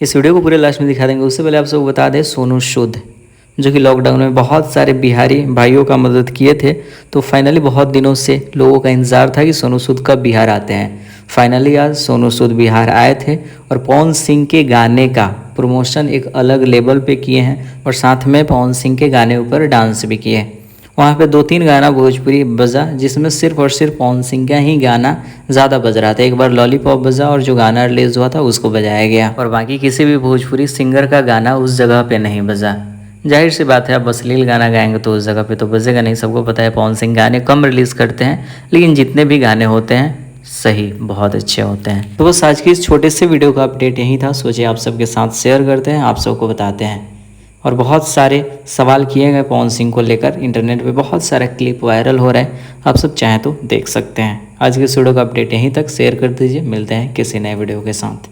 इस वीडियो को पूरे लास्ट में दिखा देंगे। उससे पहले आप सबको बता दें, सोनू सूद जो कि लॉकडाउन में बहुत सारे बिहारी भाइयों का मदद किए थे, तो फाइनली बहुत दिनों से लोगों का इंतज़ार था कि सोनू सूद कब बिहार आते हैं। फाइनली आज सोनू सूद बिहार आए थे और पवन सिंह के गाने का प्रमोशन एक अलग लेवल पे किए हैं और साथ में पवन सिंह के गाने ऊपर डांस भी किए। वहाँ पे 2-3 गाना भोजपुरी बजा, जिसमें सिर्फ और सिर्फ पवन सिंह का ही गाना ज़्यादा बज रहा था। एक बार लॉलीपॉप बजा और जो गाना रिलीज़ हुआ था उसको बजाया गया, और बाकी किसी भी भोजपुरी सिंगर का गाना उस जगह पे नहीं बजा। जाहिर सी बात है, आप अश्लील गाना गाएंगे तो उस जगह पे तो बजेगा नहीं। सबको पता है पवन सिंह गाने कम रिलीज़ करते हैं, लेकिन जितने भी गाने होते हैं सही बहुत अच्छे होते हैं। तो बस आज की इस छोटे से वीडियो का अपडेट यही था। सोचे आप सबके साथ शेयर करते हैं, आप सबको बताते हैं। और बहुत सारे सवाल किए गए पवन सिंह को लेकर, इंटरनेट पे बहुत सारा क्लिप वायरल हो रहा है, आप सब चाहें तो देख सकते हैं। आज के इस वीडियो का अपडेट यहीं तक, शेयर कर दीजिए। मिलते हैं किसी नए वीडियो के साथ।